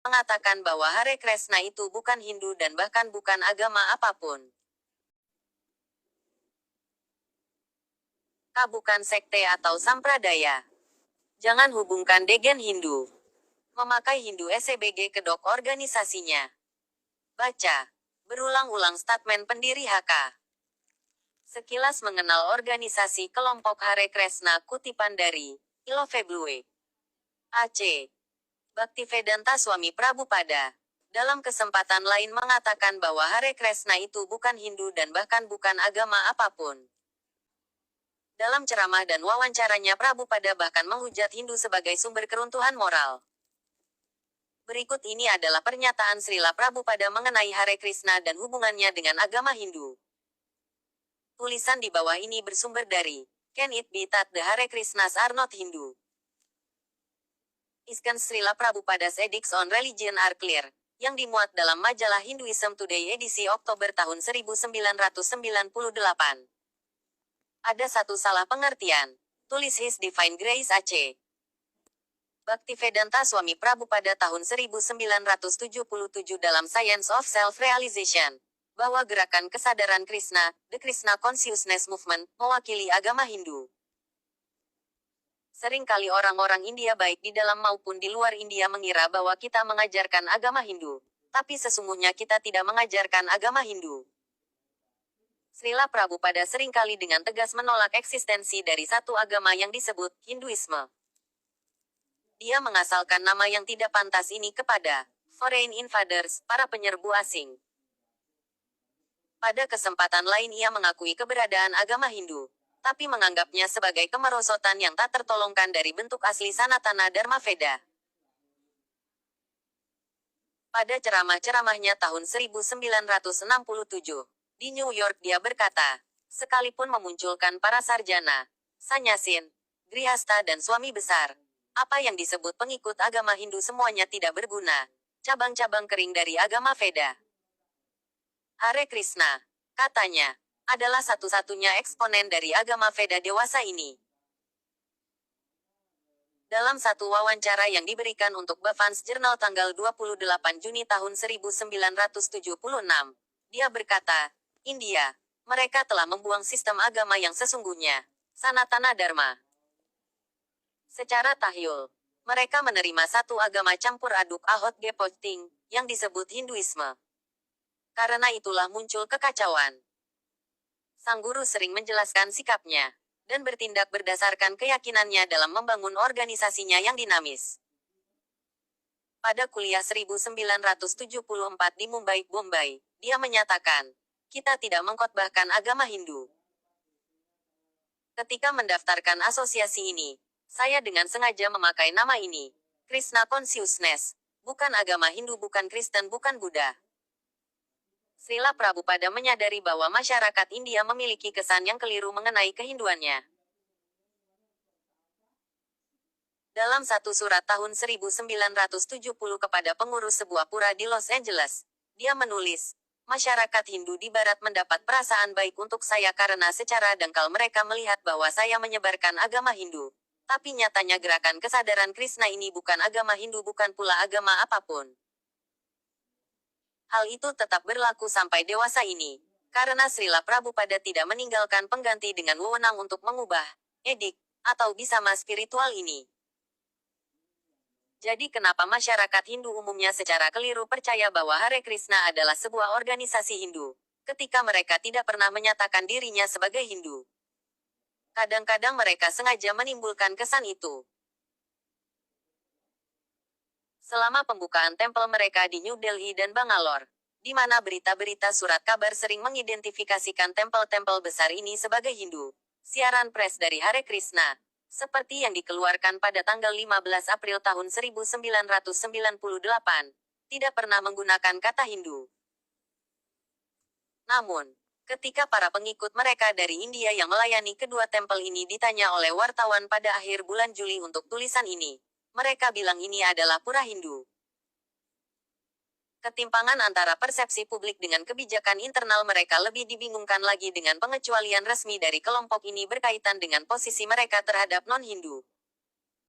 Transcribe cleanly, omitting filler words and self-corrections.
mengatakan bahwa Hare Krishna itu bukan Hindu dan bahkan bukan agama apapun. Bukan sekte atau sampradaya. Jangan hubungkan dengan Hindu. Memakai Hindu SCBG kedok organisasinya. Baca. Berulang-ulang statement pendiri HK. Sekilas mengenal organisasi kelompok Hare Krishna kutipan dari Iloveblue. AC. Bhaktivedanta Swami Prabhupada. Dalam kesempatan lain mengatakan bahwa Hare Krishna itu bukan Hindu dan bahkan bukan agama apapun. Dalam ceramah dan wawancaranya Prabhupada bahkan menghujat Hindu sebagai sumber keruntuhan moral. Berikut ini adalah pernyataan Srila Prabhupada mengenai Hare Krishna dan hubungannya dengan agama Hindu. Tulisan di bawah ini bersumber dari Can it be that the Hare Krishnas are not Hindu? Iskan Srila Prabhupada's edicts on religion are clear, yang dimuat dalam majalah Hinduism Today edisi Oktober tahun 1998. Ada satu salah pengertian. Tulis His Divine Grace AC. Bhaktivedanta Swami Prabhupada tahun 1977 dalam Science of Self-Realization, bahwa gerakan kesadaran Krishna, The Krishna Consciousness Movement, mewakili agama Hindu. Seringkali orang-orang India baik di dalam maupun di luar India mengira bahwa kita mengajarkan agama Hindu. Tapi sesungguhnya kita tidak mengajarkan agama Hindu. Srila Prabhupada seringkali dengan tegas menolak eksistensi dari satu agama yang disebut Hinduisme. Dia mengasalkan nama yang tidak pantas ini kepada foreign invaders, para penyerbu asing. Pada kesempatan lain ia mengakui keberadaan agama Hindu, tapi menganggapnya sebagai kemerosotan yang tak tertolongkan dari bentuk asli Sanatana Dharma Veda. Pada ceramah-ceramahnya tahun 1967, di New York dia berkata, sekalipun memunculkan para sarjana, sanyasin, grihasta dan suami besar, apa yang disebut pengikut agama Hindu semuanya tidak berguna, cabang-cabang kering dari agama Veda. Hare Krishna, katanya, adalah satu-satunya eksponen dari agama Veda dewasa ini. Dalam satu wawancara yang diberikan untuk Bhavans Journal tanggal 28 Juni tahun 1976, dia berkata, India, mereka telah membuang sistem agama yang sesungguhnya, Sanatana Dharma. Secara tahyul, mereka menerima satu agama campur aduk ahot gepoting, yang disebut Hinduisme. Karena itulah muncul kekacauan. Sang guru sering menjelaskan sikapnya, dan bertindak berdasarkan keyakinannya dalam membangun organisasinya yang dinamis. Pada kuliah 1974 di Mumbai, Bombay, dia menyatakan, kita tidak mengkhotbahkan agama Hindu. Ketika mendaftarkan asosiasi ini, saya dengan sengaja memakai nama ini, Krishna Consciousness, bukan agama Hindu, bukan Kristen, bukan Buddha. Srila Prabhupada menyadari bahwa masyarakat India memiliki kesan yang keliru mengenai kehinduannya. Dalam satu surat tahun 1970 kepada pengurus sebuah pura di Los Angeles, dia menulis, masyarakat Hindu di Barat mendapat perasaan baik untuk saya karena secara dangkal mereka melihat bahwa saya menyebarkan agama Hindu. Tapi nyatanya gerakan kesadaran Krishna ini bukan agama Hindu, bukan pula agama apapun. Hal itu tetap berlaku sampai dewasa ini, karena Srila Prabhupada tidak meninggalkan pengganti dengan wewenang untuk mengubah edik atau bisama spiritual ini. Jadi kenapa masyarakat Hindu umumnya secara keliru percaya bahwa Hare Krishna adalah sebuah organisasi Hindu, ketika mereka tidak pernah menyatakan dirinya sebagai Hindu? Kadang-kadang mereka sengaja menimbulkan kesan itu. Selama pembukaan tempel mereka di New Delhi dan Bangalore, di mana berita-berita surat kabar sering mengidentifikasikan tempel-tempel besar ini sebagai Hindu, siaran pers dari Hare Krishna, seperti yang dikeluarkan pada tanggal 15 April tahun 1998, tidak pernah menggunakan kata Hindu. Namun, ketika para pengikut mereka dari India yang melayani kedua tempel ini ditanya oleh wartawan pada akhir bulan Juli untuk tulisan ini, mereka bilang ini adalah pura Hindu. Ketimpangan antara persepsi publik dengan kebijakan internal mereka lebih dibingungkan lagi dengan pengecualian resmi dari kelompok ini berkaitan dengan posisi mereka terhadap non-Hindu.